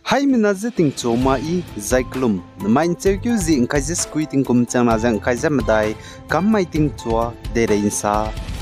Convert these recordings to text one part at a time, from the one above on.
Hai minaze ting choma I zaiklum main chekyu zi ingkaise squeating kum changna jang kaisa madai kam mai ting chwa dereinsa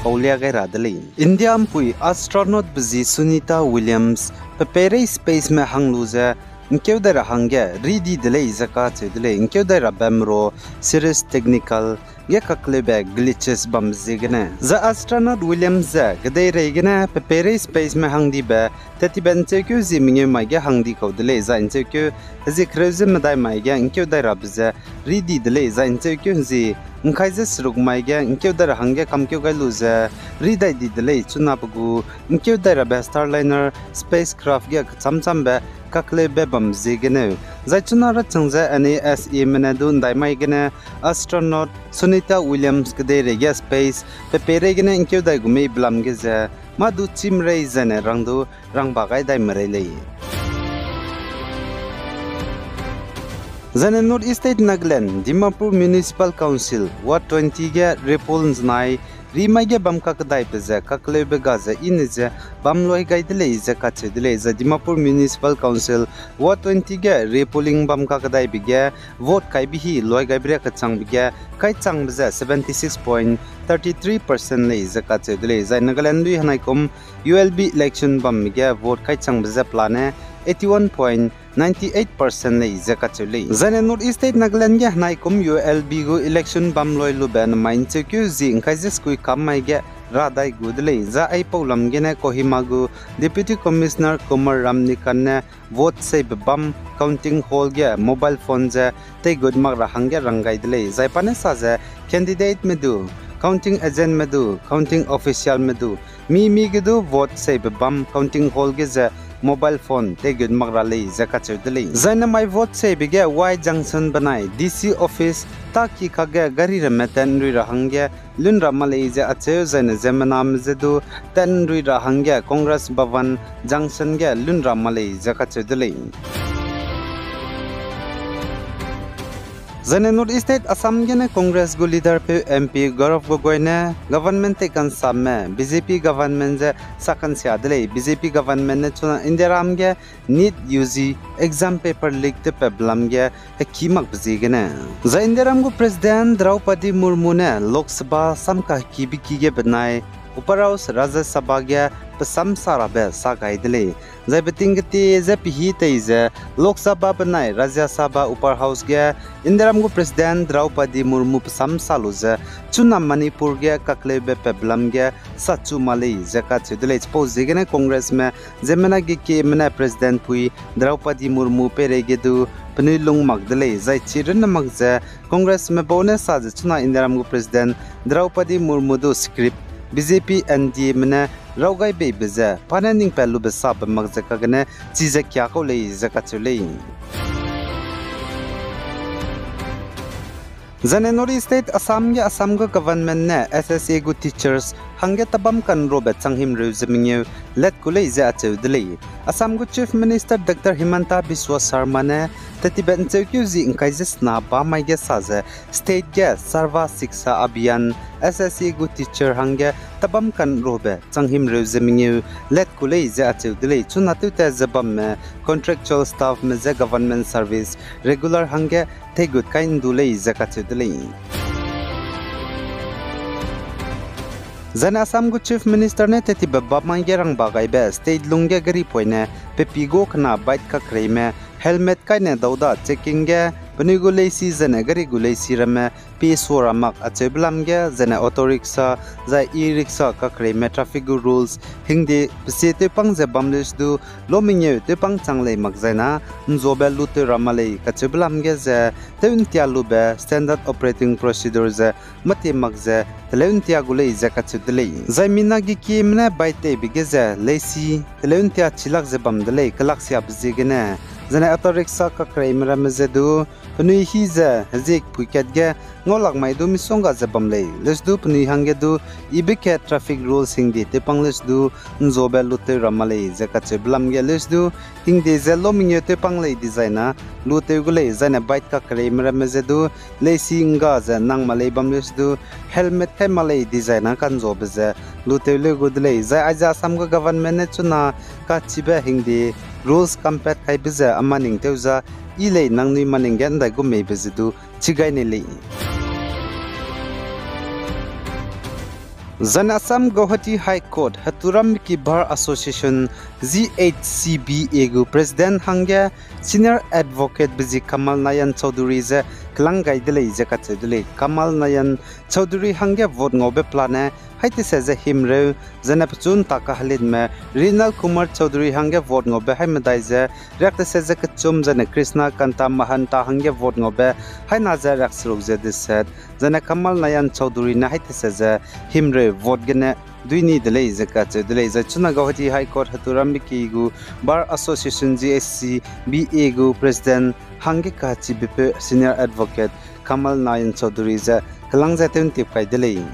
kaulia gai radale India ampui astronaut bzi Sunita Williams prepare space me hangluza inkeu dara hangya ridi dele izaka chedele inkeu dara bamro serious technical ya kaklebe glitches bam zigna za astronaut Williams za gdei regna prepare space me hangdi ba tati ben chekyu zi minge maiga hangdi kaudele za inchekyu zi kreuze madai maiga inkeu dara bza ridi dele za inchekyu zi ingkaise sruk maiga inkeu dara hangya kamkeu gailuza ridai di dele chunapugu inkeu dara ba starliner spacecraft ya chamcham ba kakle bebam zigene zaichuna ra changza NASA menadun daimai gene astronaut Sunita Williams gde rega space prepare gene inkeu dai gumi blam geza madu chimrei zane rangdu rangbagai dai marelei Zane North East State Nagaland Dimapur Municipal Council Ward 20 ge repolns nai Rimage bamka kadai peze kaklebe gaza inze bamloi gaidele ize kachedele ize Dimapur Municipal Council Ward 20 ge repolling bamka kadai bige vote kai bihi loi gaibre kachang bige kai chang beze 76.33% le ize kachedele ize Nagaland dui hanaikom ULB election bam ge vote kai chang beze plane 81.98% le ize kachule Zane North East State Nagaland ge hanaikom ULB go election bam loi lu ban main chekyu zi ingkaise skui kam mai ge radai gudle za ai paulam gene Kohima gu Deputy Commissioner Kumar Ramnikan ne vote se bam counting hall ge mobile phone je te good mag rahang ge rangai dle zai pane sa je candidate medu counting agent medu counting official medu mi ge du vote se bam counting hall ge je mobile phone te good magrale zakachudle zaina my vote se bige y junction banai DC office taki khage gari remeten ri rahangya lunra malai ja ache zaina zemanam zedu ten ri rahangya Congress Bhavan junction ge lunra malai zakachudle Zane North East State Assam gene Congress go leader pe MP Gaurav Gogoi ne government te kan samme BJP government je sakan siadle BJP government ne chuna Indiaram ge NEET UG exam paper leak te problem ge kimak bji gene za Indiaram go president Draupadi Murmu ne Lok Sabha samka kibiki ge banai Uparaus Rajya Sabha ge pasam sarabe sa gaidle zai betingti ze pihi teize Lok Sabha banai Rajya Sabha Upar House ge Indiaram go president Draupadi Murmu pasam saluze chuna Manipur ge kaklebe peblam ge sachu malai zaka chedle expose gene congress me zemena ge ke mena president pui Draupadi Murmu perege du Penilung magdale zai chiren magze congress me bonus sa chuna Indiaram go president Draupadi Murmu do script BJP NDA mena raugai be beza pananing pelu besa magzaka gane chize kya ko lei zakachule Zane North State Assam ge Assam go government ne SSA go teachers hangge tabam kan robe changhim reusmingeu let kulei za chudle Assam go chief minister Dr Himanta Biswa Sharma ne tatiben chekyu zi ingkaise sna ba mai ge saje state ge sarva shiksha abhiyan SSA go teacher hangge tabam kan robe changhim reusmingeu let kulei za chudle chunatu ta zabam me contractual staff me ze government service regular hangge te good kain dulei zakachudle Zana Assam go chief minister ne teti babba mangerang bagai be state lungge gari poine pepigo khna bite ka kreme helmet kai ne dauda checking ge panigo leisi zana gari gulei rame pe soramak acheblam ge zana auto rickshaw za e-rickshaw ka kreme traffic rules hingde psete pangje bamles du lomingye te pang changlei makzaina nzobel lute ramale kacheblam ge ze teuntia lube standard operating procedures mate makze teleuntia gulei zakachudle zaimina gi kimne baite bigeze leisi teleuntia chilak ze bamdle kalaksia bzigene zana auto rickshaw ka kreme ramezedu Pnui hiza hazik puikat ge ngolak mai du misonga zabamle lesdu pnui hange du ibike traffic rules hingdi te pangles du nzobe lute ramale zakache blam ge lesdu hingdi zelo mingye te pangle designa lute gule zana bite ka kremra mezedu lesinga za nangmale bamles du helmet kai male designa kan zobze lute le gudle za aja Assam government ne chuna ka chibe hingdi rules compet kai biza amaning teuza ile nangni maningen dai gumei bizidu chigai ne le Zan Assam Guwahati High Court Haturam ki Bar Association ZHCBA gu President hangya Senior Advocate Bizi Kamal Nayan Chaudhary ze klangai dele jeka chedule Kamal Nayan Chaudhary hangya vote ngobe plane haiti se himre zana pchun taka halid me Rinal Kumar Chaudhary hangya vote ngobe haimdai ze rekta se kachum zana Krishna Kanta Mahanta hangya vote ngobe haina ze raksruk ze diset zana Kamal Nayan Chaudhary na haiti se himre vote gene duini dele jeka chedule za chuna Guwahati High Court Haturam ki gu Bar Association GSC BA gu President hangge kachi bipe Senior Advocate Kamal Nayan Chaudhary za kalang zaten tip kai dele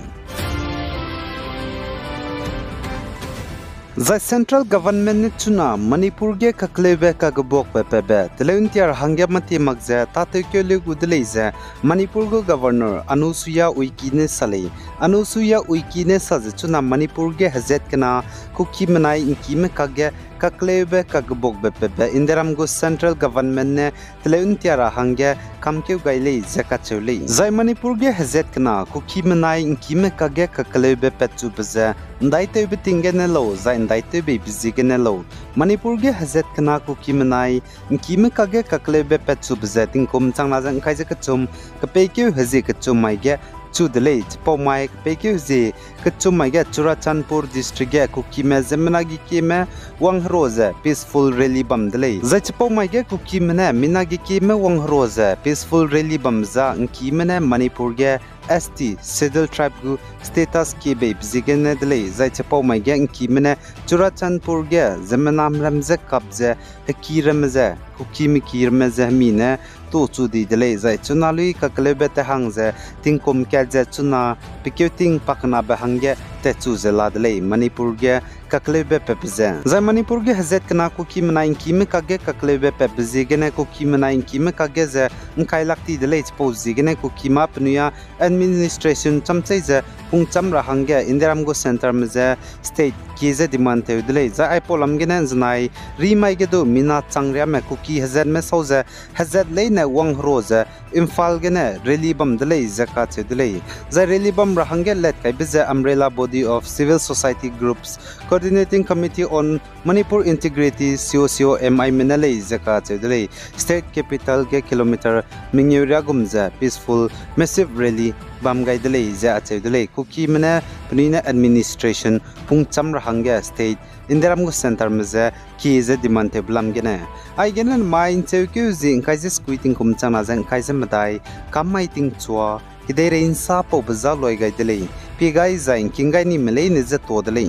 The central government ni chuna Manipur ge kaklebe ka gobok pepebe teleuntiar hangya mati magza tatekyo le gudleiza Manipur go governor Anusuya Uikine sale Anusuya Uikine saz chuna Manipur ge hazet kana kuki manai inki me kage kaklebe ka gobok pepebe inderam go central government ne teleuntiar hangya kamkeu gaile zakachule Zai Manipur ge hazet kana kuki manai inki me kage kaklebe petu beza ndaite bitingene lo za ndaite be bizigene lo Manipur ge hazet kana ku kimanai kime kage kaklebe petsu bezating kum changna jang khaije kachum kapekeu haje kachum mai ge chudle po mai kapekeu je kachum mai ge Churachandpur district ge ku kime zemnagi kime wanghroza peaceful rally bam dle za po mai ge ku kimena minagi kime wanghroza peaceful rally bam za kimena Manipur ge ST Sedal tribe gu status ki be bizigene dele zai chapau mai ge ki mena Churachandpur ge zemanam ramze kabze kiramze kukimi kirmeze mine to chudi dele zai chunali kaklebe te hangze tingkom kelje chuna pikeuting pakna be hangge te chuze ladle Manipur ge kaklebe pepze zai Manipur ge hazet kana kuki mena inki kage kaklebe pepzigene kuki mena inki kage ze nkai lakti dele chapau zigene kuki ma pnuya administration chamchai ze pungcham rahangge indiram go center meze state kize demand te dele za ipolam genen znai rimai ge do mina changria me kuki hazet me soze hazet leina wang roze imphal gene relibam dele zaka che dele za relibam rahangge let kai bize umbrella body of civil society groups coordinating committee on Manipur integrity COCOMI menale zaka che dele state capital ge kilometer mingeuria gumza peaceful massive rally bam gai dele za che dele kuki mena pnina administration pungcham rahangge state indiram go center meze kize demand blam gene ai genen main cheuku jing kaise squeating kum chana jang kaise madai kamai ting chua kidere insa po baza loi gai dele pi gai zain kingai ni mele ne je to dele